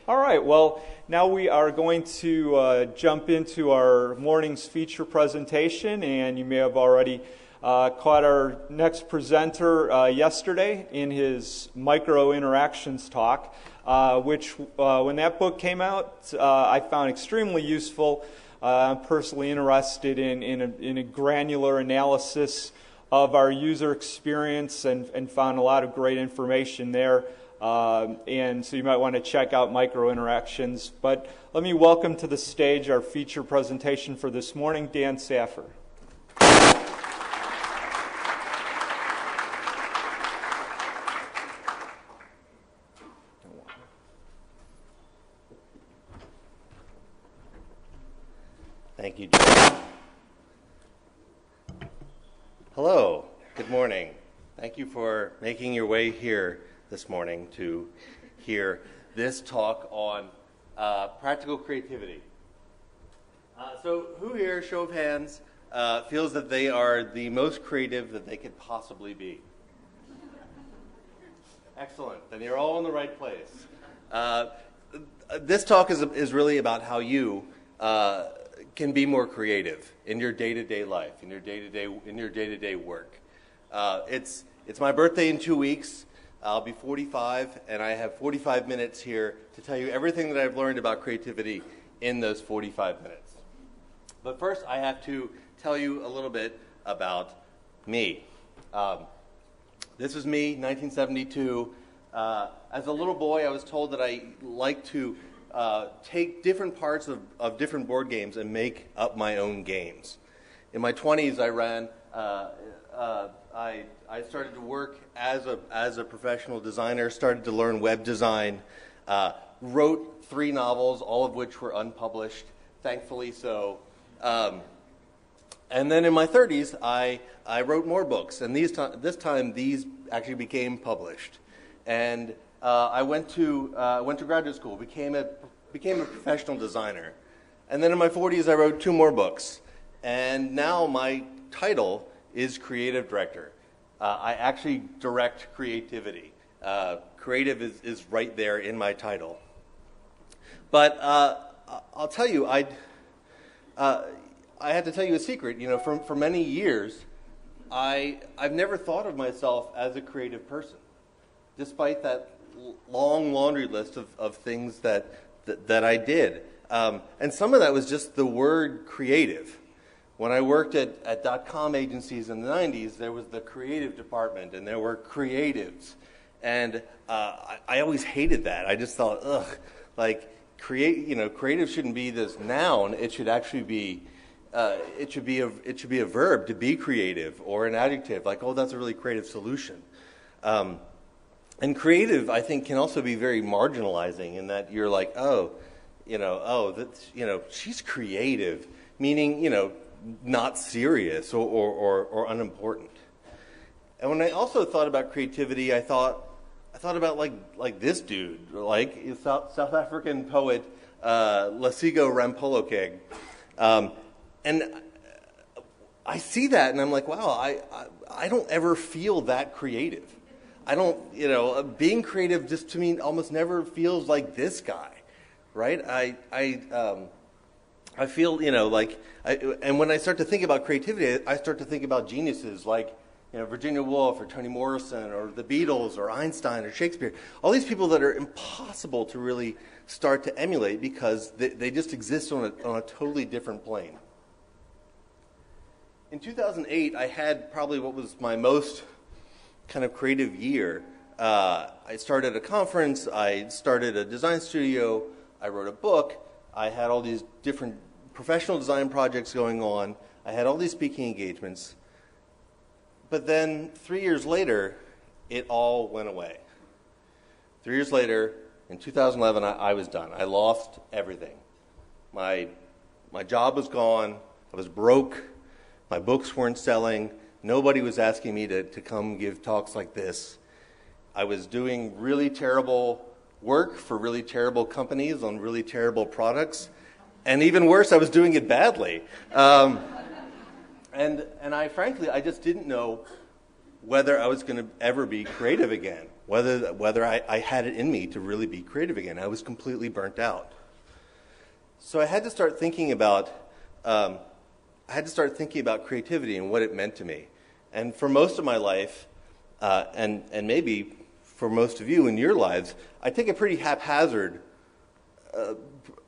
All right, well, now we are going to jump into our morning's feature presentation, and you may have already caught our next presenter yesterday in his micro interactions talk, which when that book came out, I found extremely useful. I'm personally interested in a granular analysis of our user experience and found a lot of great information there. And so you might want to check out micro interactions. But let me welcome to the stage our feature presentation for this morning, Dan Saffer. Thank you, Joe. Hello, good morning. Thank you for making your way here this morning to hear this talk on practical creativity. So who here, show of hands, feels that they are the most creative that they could possibly be? Excellent, then you're all in the right place. This talk is really about how you can be more creative in your day-to-day life, in your day-to-day work. It's my birthday in 2 weeks. I'll be 45, and I have 45 minutes here to tell you everything that I've learned about creativity in those 45 minutes. But first, I have to tell you a little bit about me. This was me, 1972. As a little boy, I was told that I liked to take different parts of different board games and make up my own games. In my 20s, I ran I started to work as a professional designer, started to learn web design, wrote 3 novels, all of which were unpublished, thankfully so. And then in my 30s, I wrote more books, and this time these actually became published. And I went to graduate school, became a professional designer. And then in my 40s, I wrote 2 more books. And now my title is creative director. I actually direct creativity. Creative is right there in my title. But I'll tell you, I had to tell you a secret. You know, for many years, I've never thought of myself as a creative person, despite that long laundry list of things that I did. And some of that was just the word creative. When I worked at .com agencies in the 90s, there was the creative department, and there were creatives. And I always hated that. I just thought, ugh, like, creative shouldn't be this noun. It should actually be, it should be a verb, to be creative, or an adjective, like, oh, that's a really creative solution. And creative, I think, can also be very marginalizing in that you're like, she's creative, meaning, not serious or unimportant. And when I also thought about creativity, I thought about like this dude, like South African poet Lesigo Rampolokeg. And I see that and I'm like, wow, I don't ever feel that creative. I don't, being creative just to me almost never feels like this guy, right? I feel, and when I start to think about creativity, I start to think about geniuses like, Virginia Woolf or Toni Morrison or the Beatles or Einstein or Shakespeare. All these people that are impossible to really start to emulate because they just exist on a totally different plane. In 2008, I had probably what was my most kind of creative year. I started a conference, I started a design studio, I wrote a book, I had all these different professional design projects going on. I had all these speaking engagements. But then 3 years later, it all went away. 3 years later, in 2011, I was done. I lost everything. My job was gone. I was broke. My books weren't selling. Nobody was asking me to come give talks like this. I was doing really terrible work for really terrible companies on really terrible products. And even worse, I was doing it badly. And I frankly, I just didn't know whether I was going to ever be creative again. whether I had it in me to really be creative again. I was completely burnt out. So I had to start thinking about creativity and what it meant to me. And for most of my life, and maybe for most of you in your lives, I take a pretty haphazard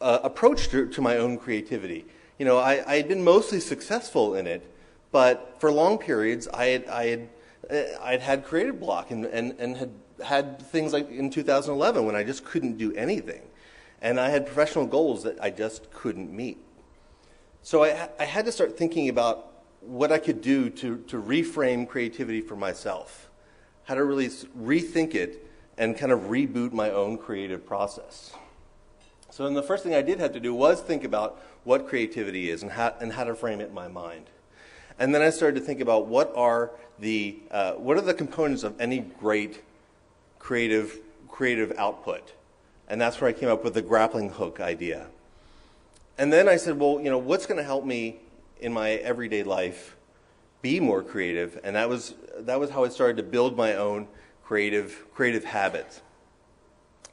approach to my own creativity. You know, I had been mostly successful in it, but for long periods, I'd had creative block and had things like in 2011 when I just couldn't do anything. And I had professional goals that I just couldn't meet. So I had to start thinking about what I could do to reframe creativity for myself, how to really rethink it and kind of reboot my own creative process. So then the first thing I did have to do was think about what creativity is and how to frame it in my mind. And then I started to think about what are the components of any great creative output. And that's where I came up with the grappling hook idea. And then I said, well, you know, what's going to help me in my everyday life be more creative? And that was how I started to build my own creative habits.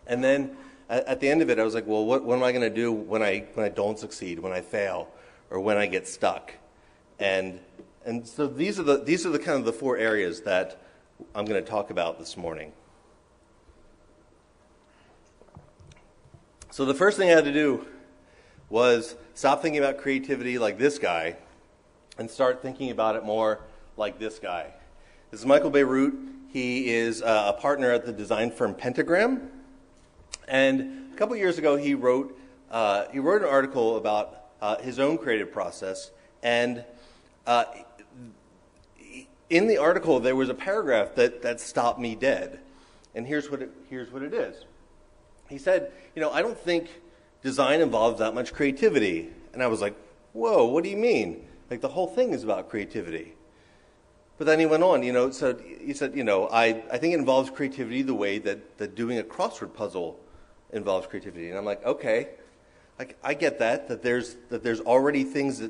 And then at the end of it, I was like, well, what am I going to do when I don't succeed, when I fail, or when I get stuck? And so these are the kind of the four areas that I'm going to talk about this morning. So the first thing I had to do was stop thinking about creativity like this guy and start thinking about it more like this guy. This is Michael Beirut. He is a partner at the design firm Pentagram. And a couple years ago, he wrote an article about his own creative process. And in the article, there was a paragraph that stopped me dead. And here's what it is. He said, you know, I don't think design involves that much creativity. And I was like, whoa, what do you mean? Like, the whole thing is about creativity. But then he went on, you know, so he said, you know, I think it involves creativity the way that doing a crossword puzzle involves creativity. And I'm like, okay, I get that there's already things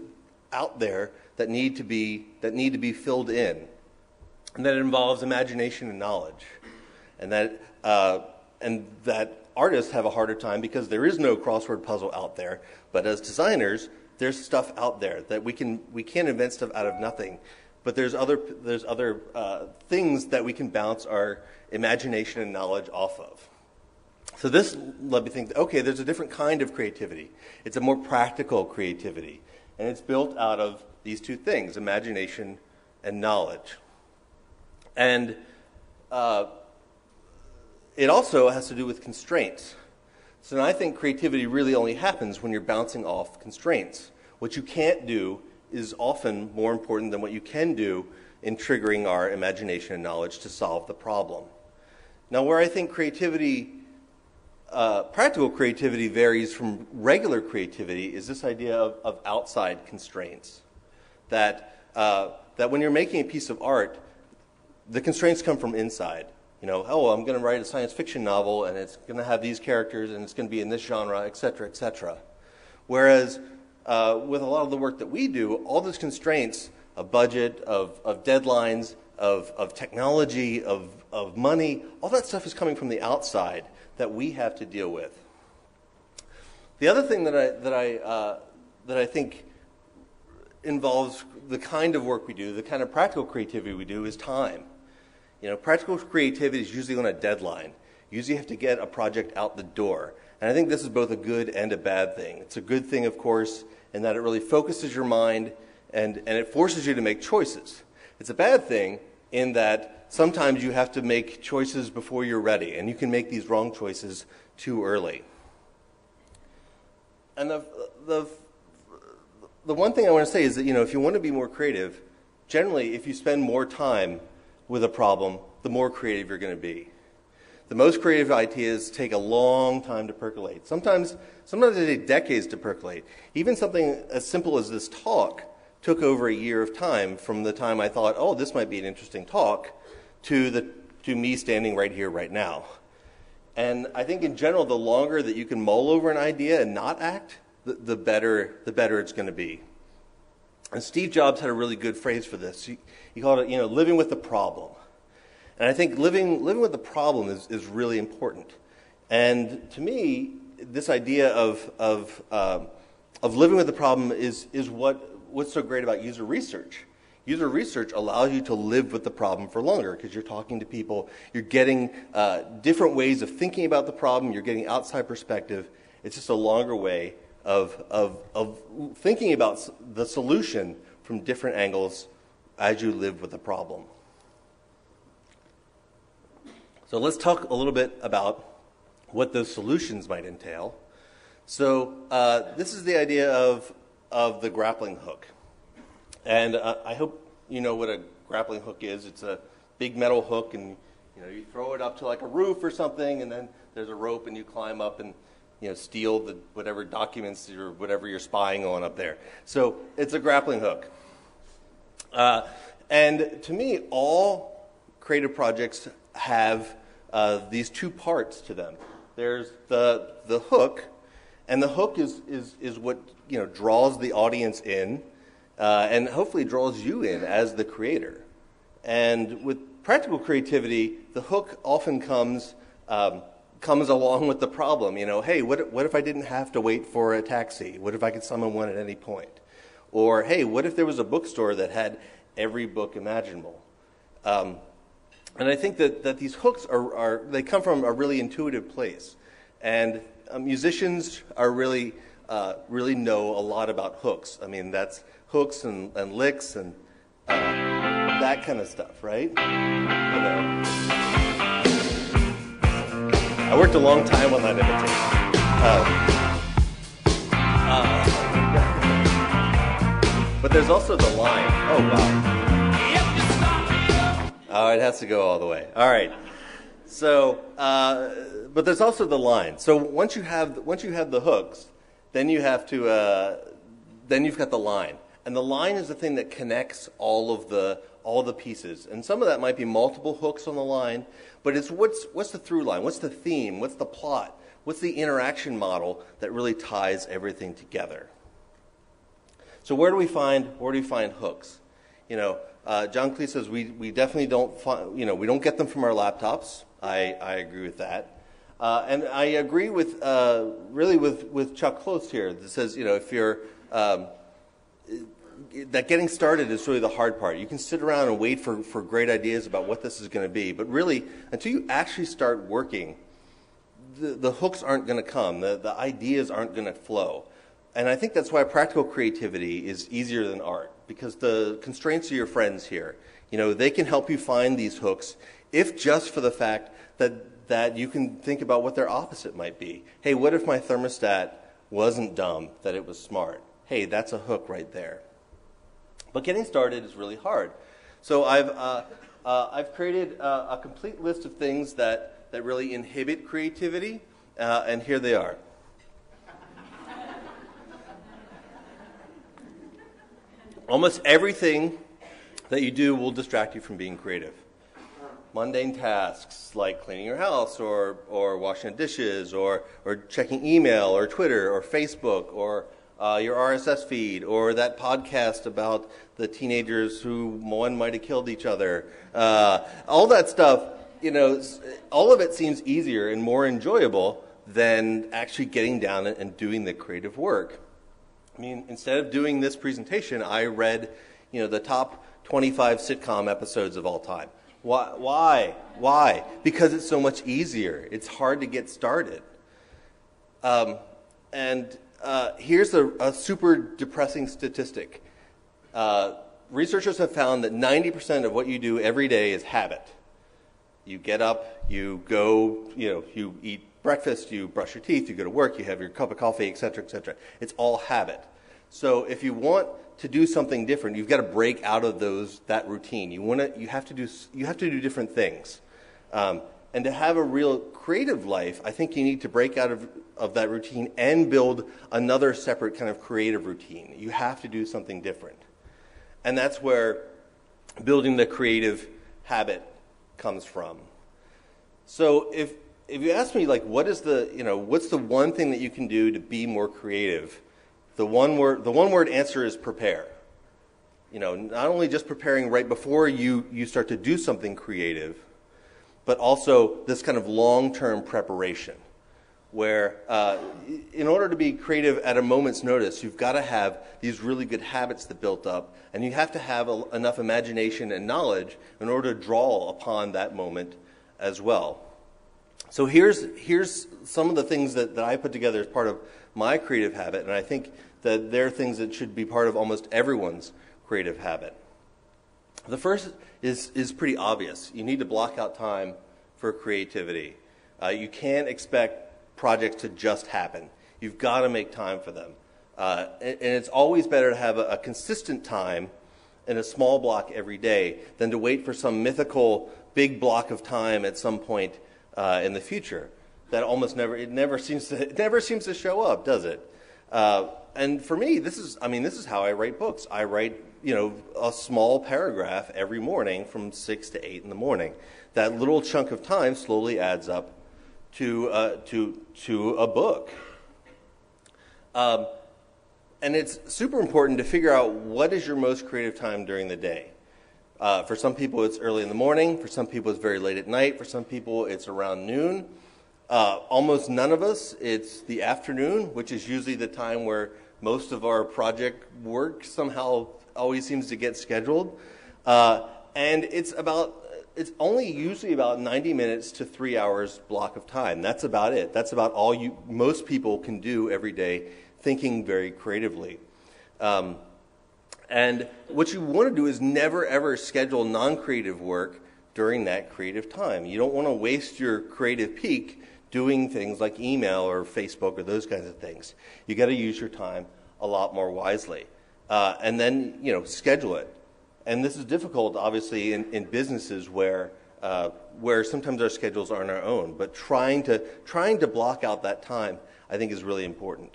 out there that need to be filled in. And that it involves imagination and knowledge. And that artists have a harder time because there is no crossword puzzle out there. But as designers, there's stuff out there that we can invent stuff out of nothing. But there's other things that we can bounce our imagination and knowledge off of. So this let me think, okay, there's a different kind of creativity. It's a more practical creativity. And it's built out of these two things, imagination and knowledge. And it also has to do with constraints. So now I think creativity really only happens when you're bouncing off constraints. What you can't do is often more important than what you can do in triggering our imagination and knowledge to solve the problem. Now, where I think practical creativity varies from regular creativity is this idea of outside constraints. That when you're making a piece of art, the constraints come from inside. You know, oh, I'm going to write a science fiction novel, and it's going to have these characters, and it's going to be in this genre, et cetera, et cetera. Whereas with a lot of the work that we do, all those constraints of budget, of deadlines, of technology, of money, all that stuff is coming from the outside that we have to deal with. The other thing that I think involves the kind of work we do, the kind of practical creativity we do, is time. You know, practical creativity is usually on a deadline. You usually have to get a project out the door. And I think this is both a good and a bad thing. It's a good thing, of course, in that it really focuses your mind and it forces you to make choices. It's a bad thing in that sometimes you have to make choices before you're ready, and you can make these wrong choices too early. And the one thing I want to say is that, you know, if you want to be more creative, generally, if you spend more time with a problem, the more creative you're going to be. The most creative ideas take a long time to percolate. Sometimes they take decades to percolate. Even something as simple as this talk took over a year of time from the time I thought, oh, this might be an interesting talk, to me standing right here, right now. And I think in general, the longer that you can mull over an idea and not act, the better it's going to be. And Steve Jobs had a really good phrase for this. He called it, you know, living with the problem. And I think living with the problem is really important. And to me, this idea of living with the problem is what's so great about user research. User research allows you to live with the problem for longer because you're talking to people, you're getting different ways of thinking about the problem, you're getting outside perspective. It's just a longer way of thinking about the solution from different angles as you live with the problem. So let's talk a little bit about what those solutions might entail. So this is the idea of the grappling hook. And I hope you know what a grappling hook is. It's a big metal hook, and you throw it up to like a roof or something, and then there's a rope, and you climb up and steal whatever documents or whatever you're spying on up there. So it's a grappling hook. And to me, all creative projects have these two parts to them. There's the hook, and the hook is what draws the audience in, and hopefully draws you in as the creator. And with practical creativity, the hook often comes along with the problem. Hey, what if I didn't have to wait for a taxi? What if I could summon one at any point? Or hey, what if there was a bookstore that had every book imaginable? And I think that these hooks they come from a really intuitive place, and musicians are really know a lot about hooks. I mean, that's hooks and licks and that kind of stuff, right? I worked a long time on that imitation. But there's also the line. Oh wow. Oh, it has to go all the way. All right. So, but there's also the line. So once you have the hooks, then you have to then you've got the line, and the line is the thing that connects all the pieces. And some of that might be multiple hooks on the line, but it's what's the through line? What's the theme? What's the plot? What's the interaction model that really ties everything together? So where do we find hooks? John Cleese says we definitely don't find, we don't get them from our laptops. I agree with that. And I agree with Chuck Close here that says, if you're, that getting started is really the hard part. You can sit around and wait for great ideas about what this is going to be, but really, until you actually start working, the hooks aren't going to come. The ideas aren't going to flow. And I think that's why practical creativity is easier than art, because the constraints are your friends here. They can help you find these hooks, if just for the fact that you can think about what their opposite might be. Hey, what if my thermostat wasn't dumb, that it was smart? Hey, that's a hook right there. But getting started is really hard. So I've created a complete list of things that really inhibit creativity, and here they are. Almost everything that you do will distract you from being creative. Mundane tasks like cleaning your house or washing the dishes or checking email or Twitter or Facebook or your RSS feed or that podcast about the teenagers who one might have killed each other. All that stuff, all of it seems easier and more enjoyable than actually getting down and doing the creative work. I mean, instead of doing this presentation, I read, the top 25 sitcom episodes of all time. Why? Because it's so much easier. It's hard to get started. Here's a super depressing statistic. Researchers have found that 90% of what you do every day is habit. You get up, you go, you eat breakfast, you brush your teeth, you go to work, you have your cup of coffee, et cetera, et cetera. It's all habit. So if you want to do something different, you've got to break out of that routine. You have to do different things. And to have a real creative life, I think you need to break out of that routine and build another separate kind of creative routine. You have to do something different. And that's where building the creative habit comes from. So if you ask me, what's the one thing that you can do to be more creative? The one word answer is prepare. Not only just preparing right before you start to do something creative, but also this kind of long-term preparation, where in order to be creative at a moment's notice, you've got to have these really good habits that built up, and you have to have enough imagination and knowledge in order to draw upon that moment as well. So here's some of the things that I put together as part of my creative habit, and I think that they're things that should be part of almost everyone's creative habit. The first is pretty obvious. You need to block out time for creativity. You can't expect projects to just happen. You've got to make time for them. And it's always better to have a consistent time in a small block every day than to wait for some mythical big block of time at some point in the future. That almost never seems to show up, does it? And for me, this is how I write books. I write, a small paragraph every morning from 6 to 8 in the morning. That little chunk of time slowly adds up to a book. And it's super important to figure out what is your most creative time during the day. For some people, it's early in the morning. For some people, it's very late at night. For some people, it's around noon. Almost none of us, it's the afternoon, which is usually the time where most of our project work somehow always seems to get scheduled. And it's only usually about 90 minutes to 3 hours block of time. That's about it. That's about all most people can do every day, thinking very creatively. And what you want to do is never, ever schedule non-creative work during that creative time. You don't want to waste your creative peak doing things like email or Facebook or those kinds of things. You got to use your time a lot more wisely. And then, schedule it. And this is difficult, obviously, in businesses where sometimes our schedules aren't our own. But trying to block out that time, I think, is really important.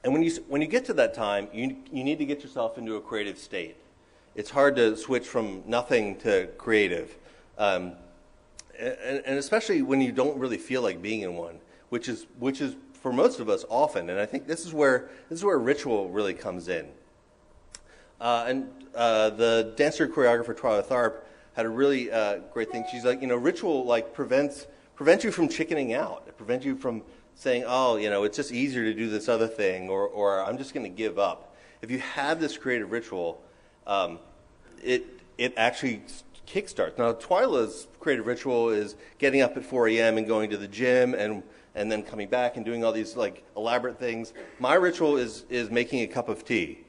And when you get to that time, you need to get yourself into a creative state. It's hard to switch from nothing to creative, and especially when you don't really feel like being in one, which is for most of us often. And I think this is where ritual really comes in. And the dancer choreographer TWYLA THARP had a really great thing. She's like, ritual prevents you from chickening out. It prevents you from saying, it's just easier to do this other thing, or I'm just going to give up. If you have this creative ritual, it actually kickstarts. Now, TWYLA's creative ritual is getting up at 4 a.m. and going to the gym and then coming back and doing all these elaborate things. My ritual is making a cup of tea.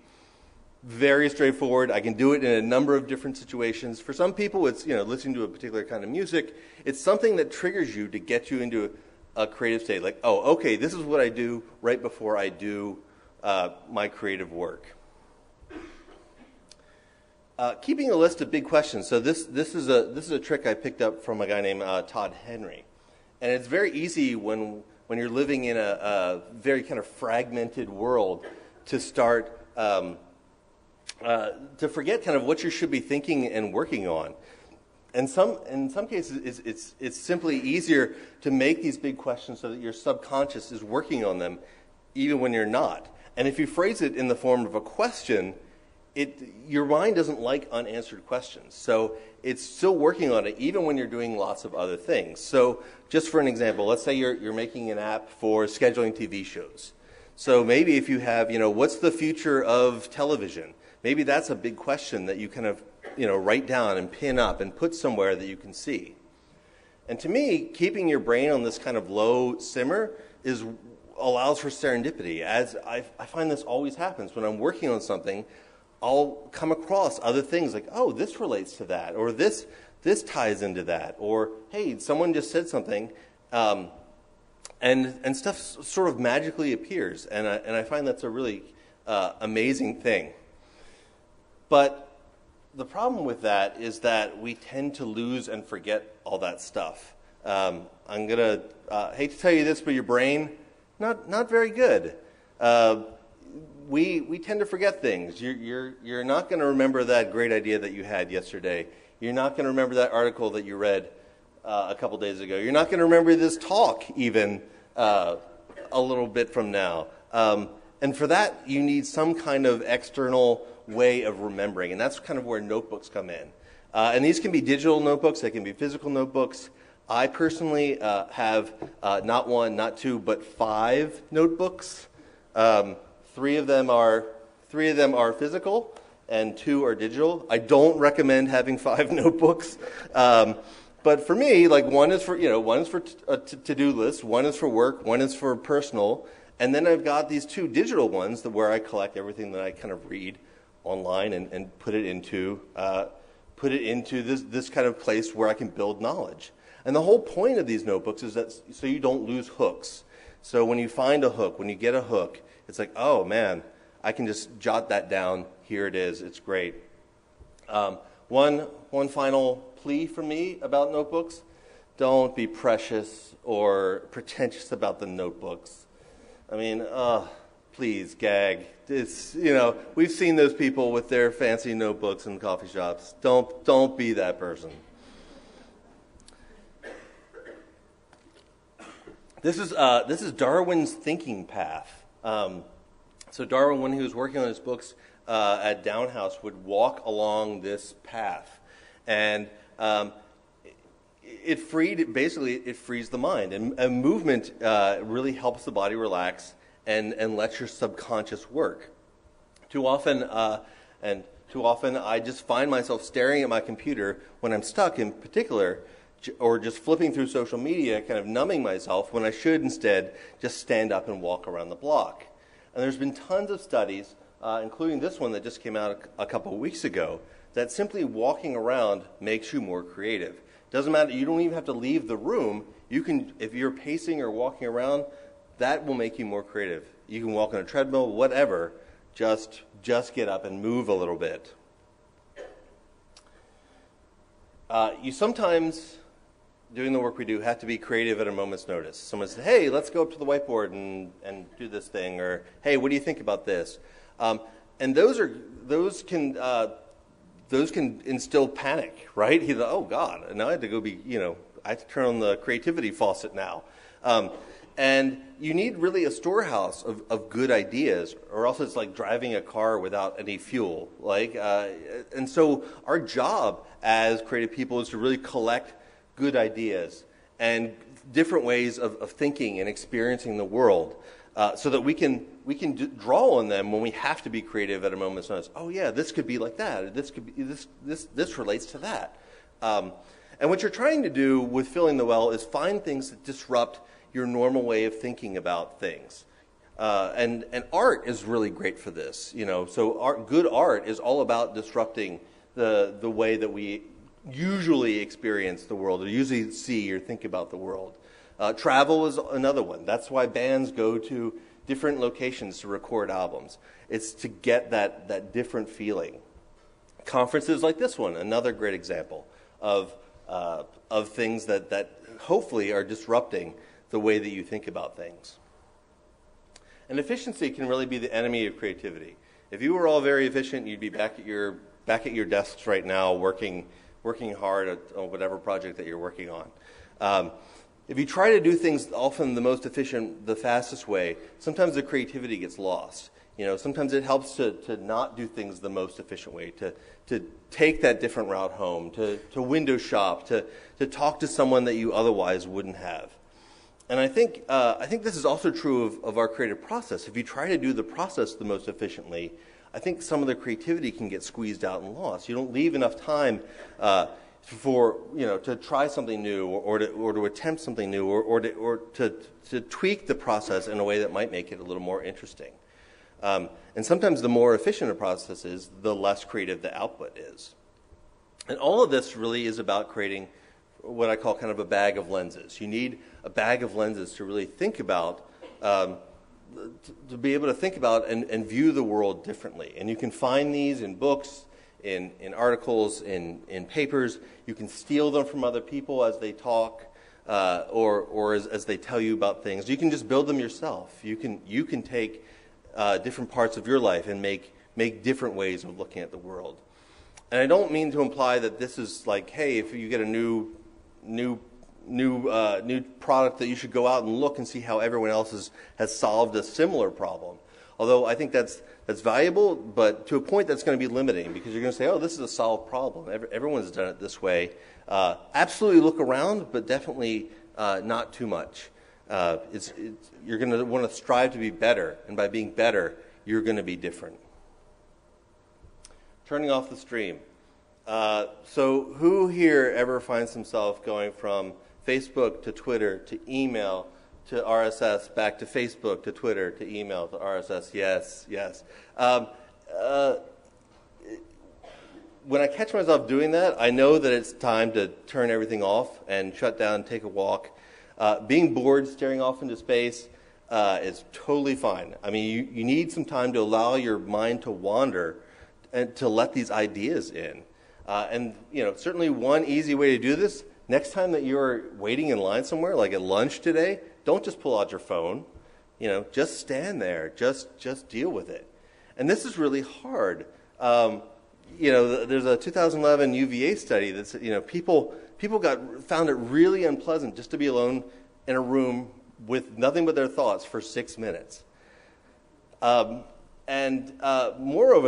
Very straightforward. I can do it in a number of different situations. For some people, it's listening to a particular kind of music. It's something that triggers you to get you into a creative state. Like, okay, this is what I do right before I do my creative work. Keeping a list of big questions. So this is a trick I picked up from a guy named Todd Henry, and it's very easy when you're living in a very kind of fragmented world to start to forget kind of what you should be thinking and working on. And in some cases, it's simply easier to make these big questions so that your subconscious is working on them, even when you're not. And if you phrase it in the form of a question, your mind doesn't like unanswered questions. So it's still working on it, even when you're doing lots of other things. So just for an example, let's say you're making an app for scheduling TV shows. So maybe if you have, what's the future of television? Maybe that's a big question that you kind of write down and pin up and put somewhere that you can see. And to me, keeping your brain on this kind of low simmer allows for serendipity. As I find this always happens when I'm working on something, I'll come across other things like, this relates to that, or this ties into that, or hey, someone just said something, and stuff sort of magically appears, and I find that's a really amazing thing. But the problem with that is that we tend to lose and forget all that stuff. I'm gonna hate to tell you this, but your brain, not very good. We tend to forget things. You're not going to remember that great idea that you had yesterday. You're not going to remember that article that you read a couple days ago. You're not going to remember this talk even a little bit from now. And for that, you need some kind of external way of remembering, and that's kind of where notebooks come in. And these can be digital notebooks, they can be physical notebooks. I personally have not one, not two, but 5 notebooks. 3 of them are physical, and 2 are digital. I don't recommend having 5 notebooks, but for me, like one is for a to-do list, one is for work, one is for personal, and then I've got these 2 digital ones where I collect everything that I kind of read online and put it into this kind of place where I can build knowledge. And the whole point of these notebooks is that so you don't lose hooks. So when you find a hook, when you get a hook, it's like, oh man, I can just jot that down. Here it is. It's great. One final plea from me about notebooks: don't be precious or pretentious about the notebooks. I mean, please, gag. It's, we've seen those people with their fancy notebooks in coffee shops. Don't be that person. This is Darwin's thinking path. So Darwin, when he was working on his books at Down House, would walk along this path, and it frees the mind, and movement really helps the body relax and lets your subconscious work. Too often I just find myself staring at my computer when I'm stuck, in particular, or just flipping through social media, kind of numbing myself, when I should instead just stand up and walk around the block. And there's been tons of studies, including this one that just came out a couple of weeks ago, that simply walking around makes you more creative. Doesn't matter, you don't even have to leave the room. You can, if you're pacing or walking around, that will make you more creative. You can walk on a treadmill, whatever, just get up and move a little bit. You sometimes, doing the work we do, have to be creative at a moment's notice. Someone says, hey, let's go up to the whiteboard and do this thing, or hey, what do you think about this? And those can instill panic, right? He's like, oh God, now I have to go I have to turn on the creativity faucet now. And you need really a storehouse of good ideas, or else it's like driving a car without any fuel. And so our job as creative people is to really collect good ideas and different ways of thinking and experiencing the world, so that we can draw on them when we have to be creative at a moment's notice. Oh yeah, this could be like that. Or this could be this relates to that. And what you're trying to do with filling the well is find things that disrupt your normal way of thinking about things. And art is really great for this. So good art is all about disrupting the way that we usually experience the world, or usually see or think about the world. Travel is another one. That's why bands go to different locations to record albums. It's to get that different feeling. Conferences like this one, another great example of things that hopefully are disrupting the way that you think about things. And efficiency can really be the enemy of creativity. If you were all very efficient, you'd be back at your desks right now working hard on whatever project that you're working on. If you try to do things often the most efficient, the fastest way, sometimes the creativity gets lost. Sometimes it helps to not do things the most efficient way, to take that different route home, to window shop, to talk to someone that you otherwise wouldn't have. And I think this is also true of our creative process. If you try to do the process the most efficiently, I think some of the creativity can get squeezed out and lost. You don't leave enough time to try something new, or to attempt something new, or to tweak the process in a way that might make it a little more interesting. And sometimes the more efficient a process is, the less creative the output is. And all of this really is about creating what I call kind of a bag of lenses. You need a bag of lenses to really think about, to be able to think about and view the world differently. And you can find these in books, in articles, in papers. You can steal them from other people as they talk, or as they tell you about things. You can just build them yourself. You can take different parts of your life and make different ways of looking at the world. And I don't mean to imply that this is like, hey, if you get a new product, that you should go out and look and see how everyone else has solved a similar problem. Although I think that's valuable, but to a point that's going to be limiting, because you're going to say, oh, this is a solved problem. Everyone's done it this way. Absolutely look around, but definitely not too much. You're going to want to strive to be better, and by being better, you're going to be different. Turning off the stream. So who here ever finds himself going from Facebook to Twitter to email to RSS, back to Facebook to Twitter to email to RSS? Yes, yes. When I catch myself doing that, I know that it's time to turn everything off and shut down, take a walk. Being bored, staring off into space is totally fine. I mean, you need some time to allow your mind to wander and to let these ideas in. And certainly one easy way to do this, next time that you're waiting in line somewhere, like at lunch today, don't just pull out your phone. Just stand there. Just deal with it. And this is really hard. There's a 2011 UVA study that's, people found it really unpleasant just to be alone in a room with nothing but their thoughts for 6 minutes. Moreover,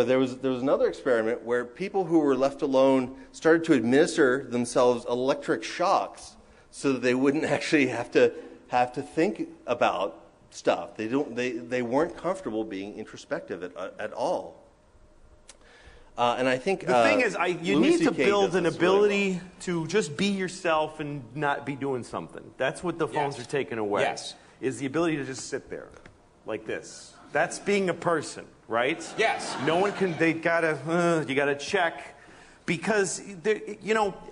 there was another experiment where people who were left alone started to administer themselves electric shocks so that they wouldn't actually have to think about stuff. They weren't comfortable being introspective at all. And I think the thing is, you need to build an ability really well. to just be yourself and not be doing something. That's what the phones are taking away. Yes. Is the ability to just sit there, like this. That's being a person, right? Yes. No one can. You gotta check, because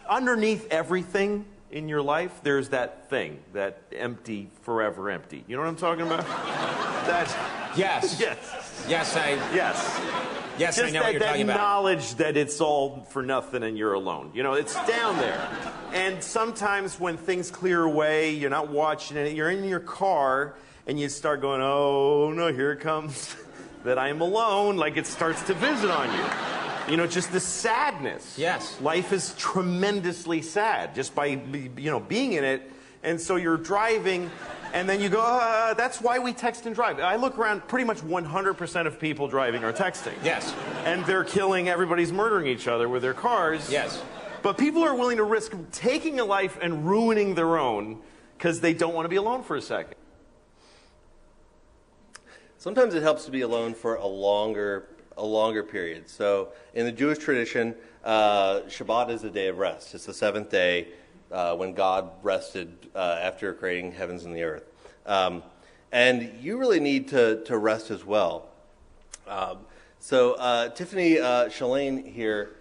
underneath everything in your life, there's that thing, that empty, forever empty. You know what I'm talking about? Yes. Yes. Yes, Yes. Yes, Just I know what you're talking that about. knowledge that it's all for nothing and you're alone. It's down there. And sometimes when things clear away, you're not watching it, you're in your car, and you start going, oh, no, here it comes, that I'm alone, like it starts to visit on you. Just the sadness. Yes. Life is tremendously sad just by, being in it. And so you're driving, and then you go, that's why we text and drive. I look around, pretty much 100% of people driving are texting. Yes. And they're killing, everybody's murdering each other with their cars. Yes. But people are willing to risk taking a life and ruining their own because they don't want to be alone for a second. Sometimes it helps to be alone for a longer period. So in the Jewish tradition, Shabbat is the day of rest. It's the seventh day when God rested after creating heavens and the earth. And you really need to rest as well. So Tiffany Shalane here,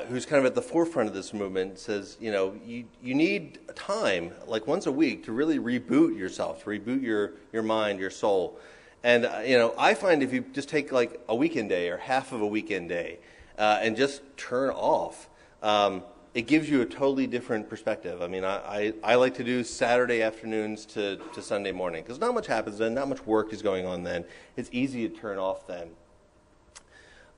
who's kind of at the forefront of this movement, says, you need time, like once a week, to really reboot yourself, to reboot your mind, your soul. And, I find if you just take like a weekend day or half of a weekend day and just turn off, it gives you a totally different perspective. I mean, I like to do Saturday afternoons to Sunday morning because not much happens then, not much work is going on then. It's easy to turn off then.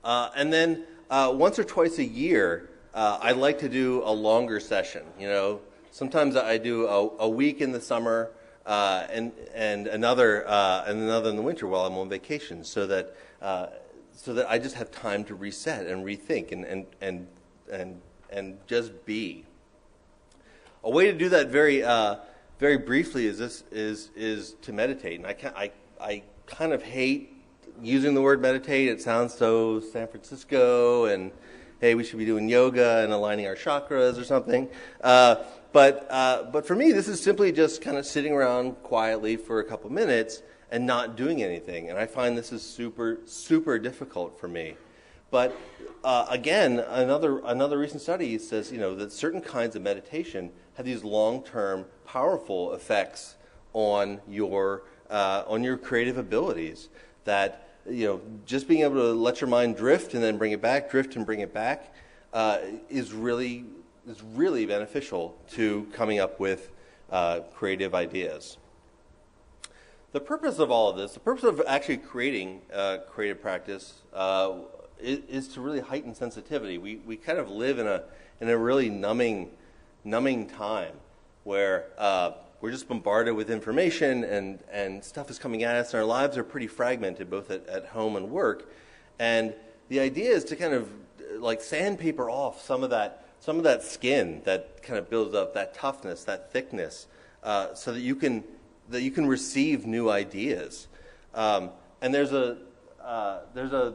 And then once or twice a year, I like to do a longer session. Sometimes I do a week in the summer and another in the winter while I'm on vacation, so that I just have time to reset and rethink and just be. A way to do that very briefly is to meditate, and I kind of hate using the word meditate. It sounds so San Francisco, and hey, we should be doing yoga and aligning our chakras or something. But for me, this is simply just kind of sitting around quietly for a couple minutes and not doing anything. And I find this is super, super difficult for me. But again, another recent study says, that certain kinds of meditation have these long-term, powerful effects on your creative abilities. That just being able to let your mind drift and then bring it back, drift and bring it back, is really beneficial to coming up with creative ideas. The purpose of all of this, the purpose of actually creating creative practice, is to really heighten sensitivity. We kind of live in a really numbing time where we're just bombarded with information, and stuff is coming at us, and our lives are pretty fragmented, both at home and work. And the idea is to kind of like sandpaper off some of that skin that kind of builds up, that toughness, that thickness, so that you can receive new ideas. And there's a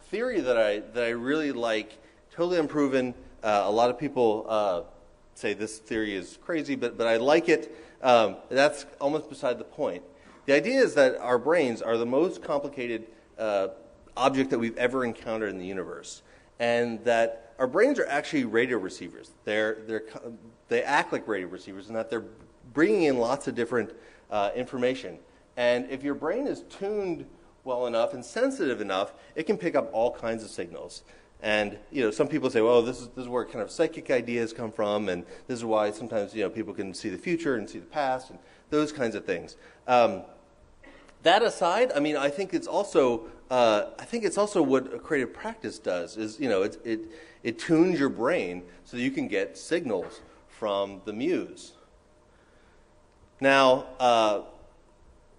theory that I really like, totally unproven. A lot of people say this theory is crazy, but I like it. That's almost beside the point. The idea is that our brains are the most complicated object that we've ever encountered in the universe, and that our brains are actually radio receivers. They act like radio receivers, in that they're bringing in lots of different information. And if your brain is tuned well enough and sensitive enough, it can pick up all kinds of signals. And some people say, well, this is where kind of psychic ideas come from, and this is why sometimes people can see the future and see the past and those kinds of things. That aside, I mean, I think it's also what a creative practice does. Is it tunes your brain so that you can get signals from the muse. Now,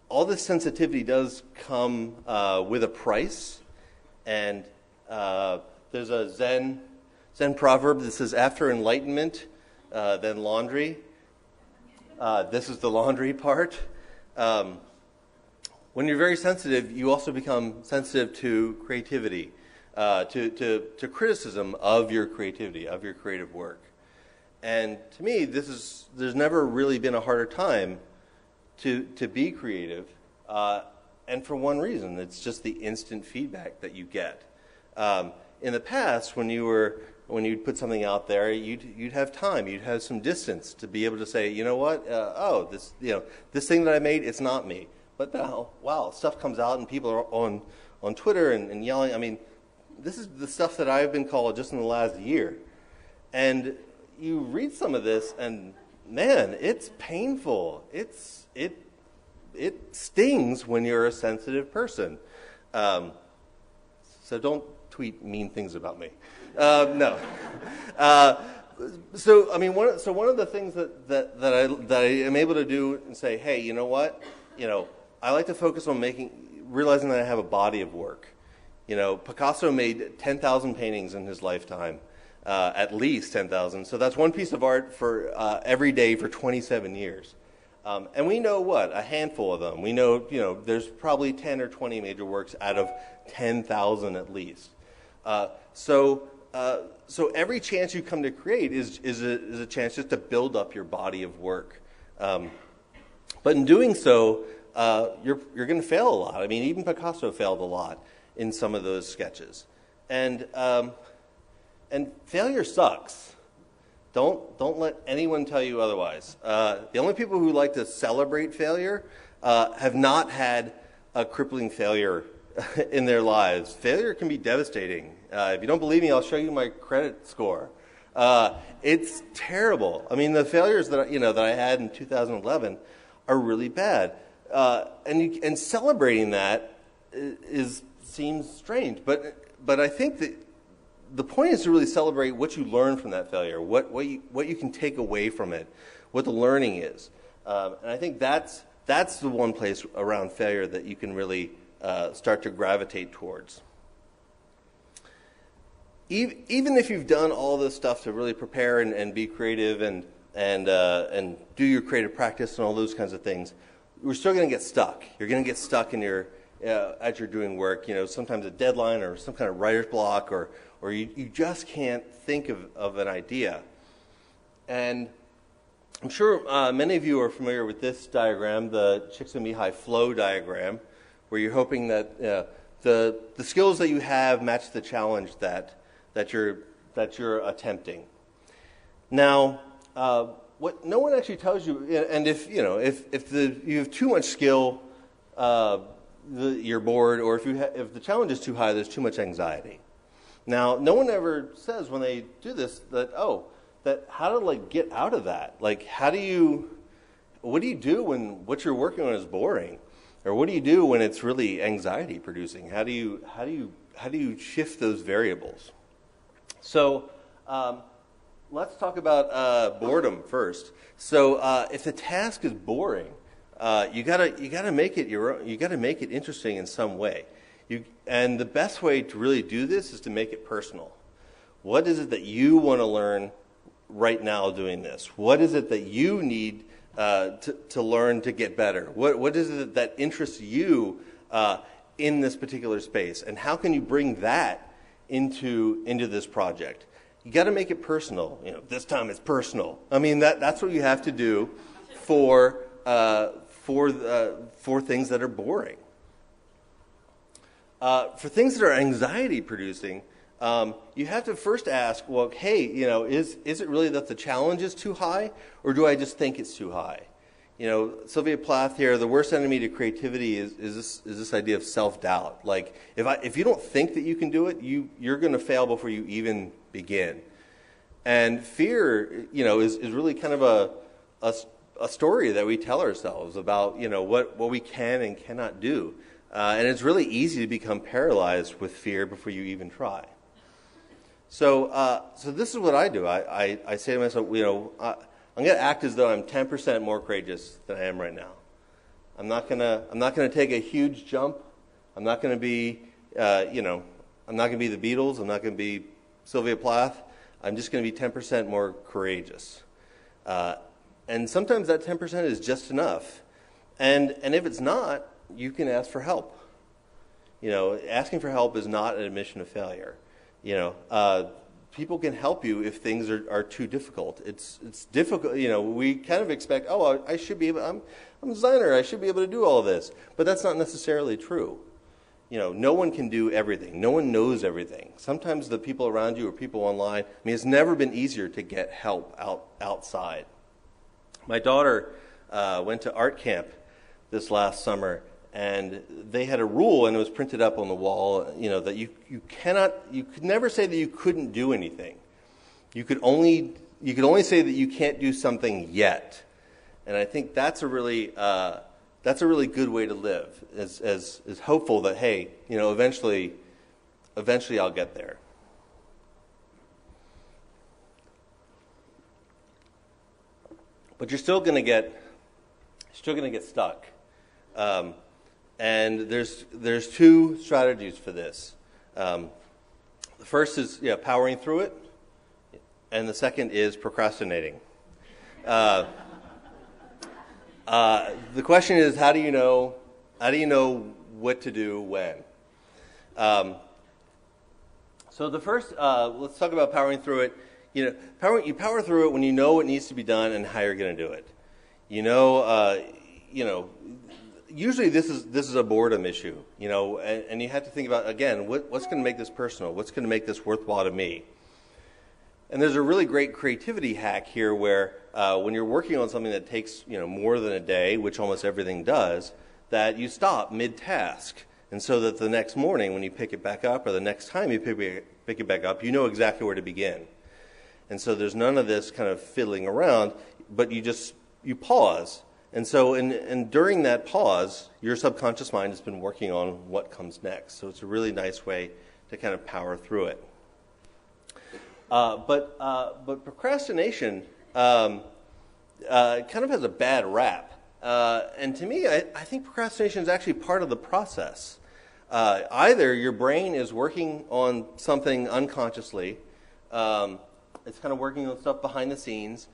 all this sensitivity does come with a price, and there's a Zen proverb that says, "After enlightenment, then laundry." This is the laundry part. When you're very sensitive, you also become sensitive to creativity, to criticism of your creativity, of your creative work. And to me, there's never really been a harder time to be creative, and for one reason: it's just the instant feedback that you get. In the past, when you'd put something out there, you'd have time, you'd have some distance to be able to say, you know what, this thing that I made, it's not me. But now, wow, stuff comes out and people are on Twitter and yelling. I mean, this is the stuff that I've been called just in the last year. And you read some of this, and man, it's painful. It stings when you're a sensitive person. So don't tweet mean things about me. No. So I mean, one of the things that I am able to do and say, hey, you know what, I like to focus on realizing that I have a body of work. Picasso made 10,000 paintings in his lifetime, at least 10,000. So that's one piece of art for every day for 27 years. And we know a handful of them. We know, there's probably 10 or 20 major works out of 10,000 at least. So every chance you come to create is a chance just to build up your body of work. But in doing so, you're going to fail a lot. I mean, even Picasso failed a lot in some of those sketches, and failure sucks. Don't let anyone tell you otherwise. The only people who like to celebrate failure have not had a crippling failure in their lives. Failure can be devastating. If you don't believe me, I'll show you my credit score. It's terrible. I mean, the failures that I had in 2011 are really bad, and celebrating that seems strange. But I think that the point is to really celebrate what you learn from that failure, what you can take away from it, what the learning is. And I think that's the one place around failure that you can really start to gravitate towards. Even if you've done all this stuff to really prepare and be creative and do your creative practice and all those kinds of things, we're still going to get stuck. You're going to get stuck in your as you're doing work. Sometimes a deadline or some kind of writer's block, or you just can't think of an idea. And I'm sure many of you are familiar with this diagram, the Csikszentmihalyi flow diagram, where you're hoping that the skills that you have match the challenge that you're attempting. Now, what no one actually tells you, and if you have too much skill, you're bored, or if the challenge is too high, there's too much anxiety. Now, no one ever says when they do this that how to get out of that. What do you do when what you're working on is boring, or what do you do when it's really anxiety producing? How do you shift those variables? So let's talk about boredom first. So if the task is boring, you gotta make it your own. You gotta make it interesting in some way. And the best way to really do this is to make it personal. What is it that you want to learn right now doing this? What is it that you need to learn to get better? What is it that interests you in this particular space? And how can you bring that into this project? You got to make it personal. You know, this time it's personal. I mean, that's what you have to do for things that are boring. For things that are anxiety producing, you have to first ask, well, hey, you know, is it really that the challenge is too high, or do I just think it's too high? You know, Sylvia Plath here, the worst enemy to creativity is this idea of self-doubt. Like, if you don't think that you can do it, you're going to fail before you even begin. And fear, you know, is really kind of a story that we tell ourselves about, you know, what we can and cannot do. And it's really easy to become paralyzed with fear before you even try. So this is what I do. I say to myself, you know, I'm going to act as though I'm 10% more courageous than I am right now. I'm not going to take a huge jump. I'm not going to be, you know, I'm not going to be the Beatles. I'm not going to be Sylvia Plath. I'm just going to be 10% more courageous. And sometimes that 10% is just enough. And if it's not, you can ask for help. You know, asking for help is not an admission of failure. You know, people can help you if things are too difficult. It's difficult. You know, we kind of expect, oh, I should be able. I'm a designer. I should be able to do all of this. But that's not necessarily true. You know, no one can do everything. No one knows everything. Sometimes the people around you or people online. I mean, it's never been easier to get help outside. My daughter went to art camp this last summer. And they had a rule, and it was printed up on the wall, you know, that you could never say that you couldn't do anything. You could only say that you can't do something yet. And I think that's a really good way to live, as hopeful that, hey, you know, eventually I'll get there. But you're still going to get stuck. And there's two strategies for this. The first is powering through it, and the second is procrastinating. The question is, how do you know what to do when? So the first, let's talk about powering through it. You power through it when you know what needs to be done and how you're going to do it. Usually this is a boredom issue, you know, and you have to think about, again, what's going to make this personal? What's going to make this worthwhile to me? And there's a really great creativity hack here where when you're working on something that takes, you know, more than a day, which almost everything does, that you stop mid-task. And so that the next morning when you pick it back up, or the next time you pick it back up, you know exactly where to begin. And so there's none of this kind of fiddling around, but you pause. And so and during that pause, your subconscious mind has been working on what comes next. So it's a really nice way to kind of power through it. But procrastination kind of has a bad rap. And to me, I think procrastination is actually part of the process. Either your brain is working on something unconsciously, it's kind of working on stuff behind the scenes,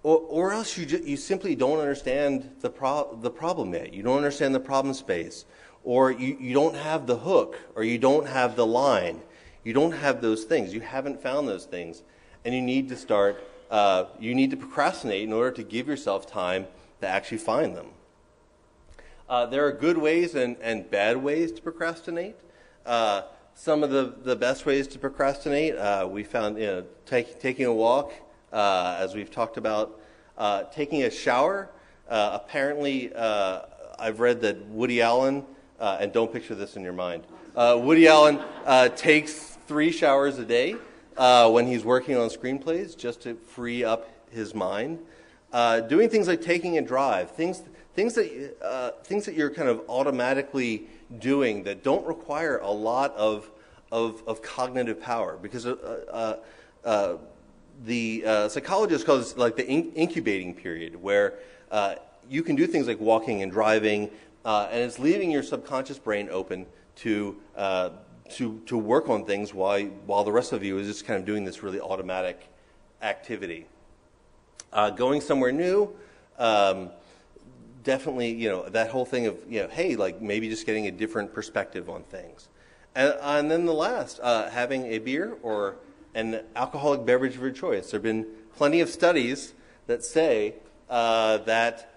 or else you simply don't understand the problem yet. You don't understand the problem space, or you don't have the hook, or you don't have the line. You don't have those things. You haven't found those things, and you need to start. You need to procrastinate in order to give yourself time to actually find them. There are good ways and bad ways to procrastinate. Some of the best ways to procrastinate we found, taking a walk. As we've talked about, taking a shower. Apparently, I've read that Woody Allen, and don't picture this in your mind, Woody Allen takes 3 showers a day when he's working on screenplays just to free up his mind. Doing things like taking a drive, things that you're kind of automatically doing that don't require a lot of cognitive power, because psychologists call this like the incubating period, where you can do things like walking and driving, and it's leaving your subconscious brain open to work on things while the rest of you is just kind of doing this really automatic activity. Going somewhere new, definitely, that whole thing of, hey, like maybe just getting a different perspective on things. And then the last, having a beer or an alcoholic beverage of your choice. There have been plenty of studies that say that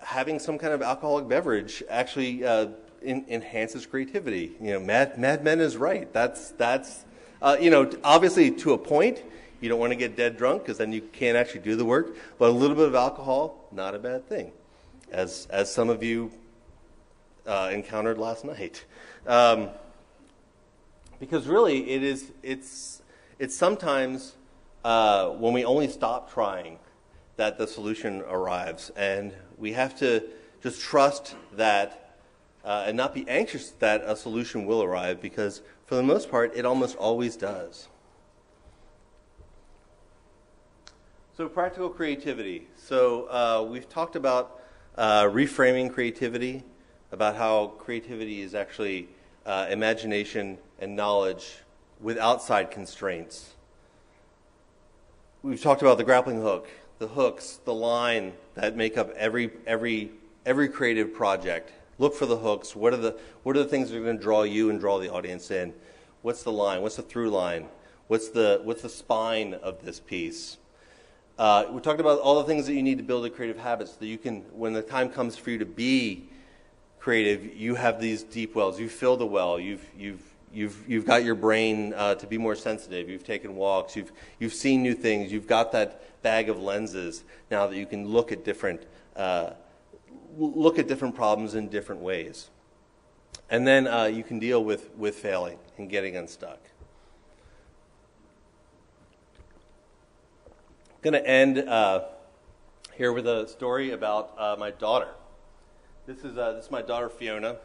having some kind of alcoholic beverage actually enhances creativity. Mad Men is right. That's obviously to a point. You don't want to get dead drunk because then you can't actually do the work. But a little bit of alcohol, not a bad thing, as some of you encountered last night. Because really, it's sometimes when we only stop trying that the solution arrives, and we have to just trust that and not be anxious that a solution will arrive, because for the most part, it almost always does. So practical creativity. So we've talked about reframing creativity, about how creativity is actually imagination and knowledge with outside constraints. We've talked about the grappling hook, the hooks, the line that make up every creative project. Look for the hooks. What are the things that are going to draw you and draw the audience in? What's the line? What's the through line? What's the spine of this piece? We talked about all the things that you need to build a creative habit so that you can, when the time comes for you to be creative, you have these deep wells. You've filled a well. You've got your brain to be more sensitive. You've taken walks. You've seen new things. You've got that bag of lenses now that you can look at different problems in different ways. And then you can deal with failing and getting unstuck. I'm going to end here with a story about my daughter. This is my daughter, Fiona.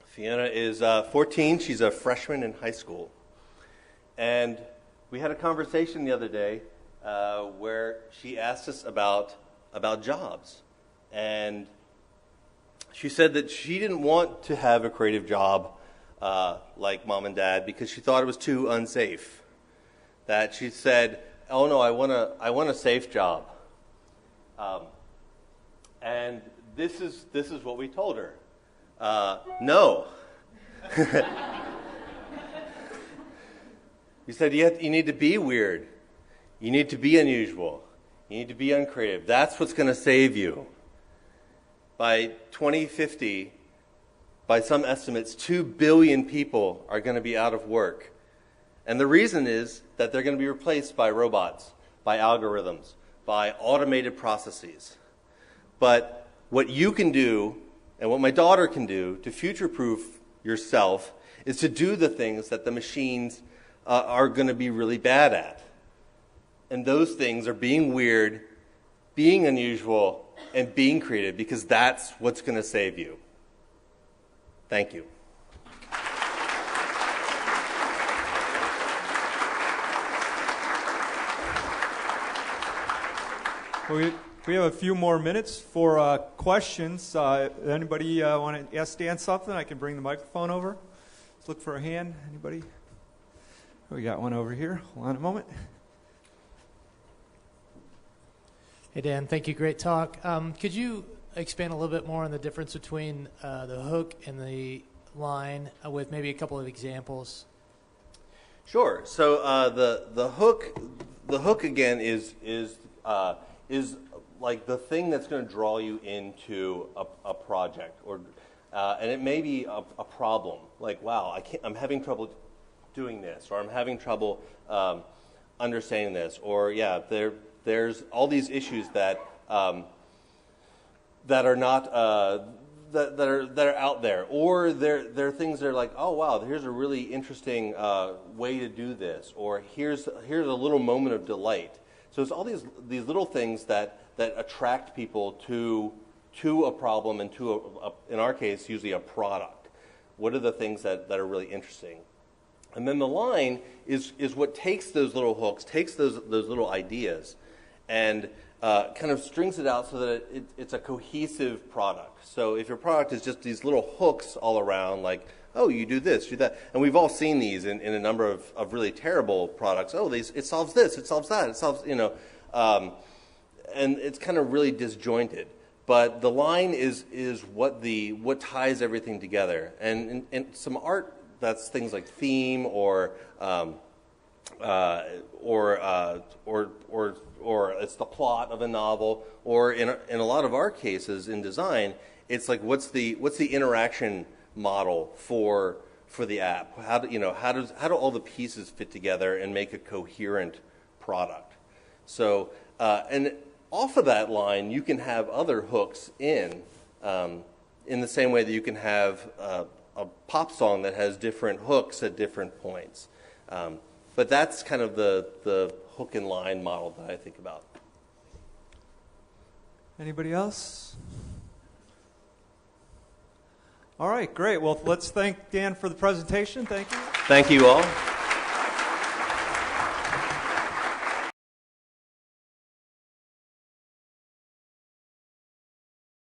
Fiona is 14. She's a freshman in high school. And we had a conversation the other day where she asked us about jobs. And she said that she didn't want to have a creative job like mom and dad because she thought it was too unsafe. That she said, "Oh no, I want a safe job." And this is what we told her. No. We said you need to be weird. You need to be unusual. You need to be uncreative. That's what's going to save you. By 2050, by some estimates, 2 billion people are going to be out of work. And the reason is that they're going to be replaced by robots, by algorithms, by automated processes. But what you can do, and what my daughter can do to future-proof yourself, is to do the things that the machines are going to be really bad at. And those things are being weird, being unusual, and being creative, because that's what's going to save you. Thank you. We have a few more minutes for questions. Anybody want to ask Dan something? I can bring the microphone over. Let's look for a hand. Anybody? We got one over here. Hold on a moment. Hey, Dan. Thank you. Great talk. Could you expand a little bit more on the difference between the hook and the line with maybe a couple of examples? Sure. So the hook again is like the thing that's going to draw you into a project, or and it may be a problem. Like, wow, I'm having trouble doing this, or I'm having trouble understanding this, or there's all these issues that are not that are out there, or there are things that are like, oh wow, here's a really interesting way to do this, or here's a little moment of delight. So it's all these little things that attract people to a problem and to in our case usually a product. What are the things that are really interesting? And then the line is what takes those little hooks, takes those little ideas, and kind of strings it out so that it's a cohesive product. So if your product is just these little hooks all around, like, oh, you do this, do that. And we've all seen these in a number of really terrible products. Oh, it solves this, it solves that, it solves, and it's kind of really disjointed. But the line is what ties everything together. And in some art, that's things like theme or it's the plot of a novel, or in a lot of our cases in design, it's like what's the interaction model for the app? How do all the pieces fit together and make a coherent product? So and off of that line, you can have other hooks in the same way that you can have a pop song that has different hooks at different points. But that's kind of the hook and line model that I think about. Anybody else? All right, great. Well, let's thank Dan for the presentation. Thank you. Thank you all.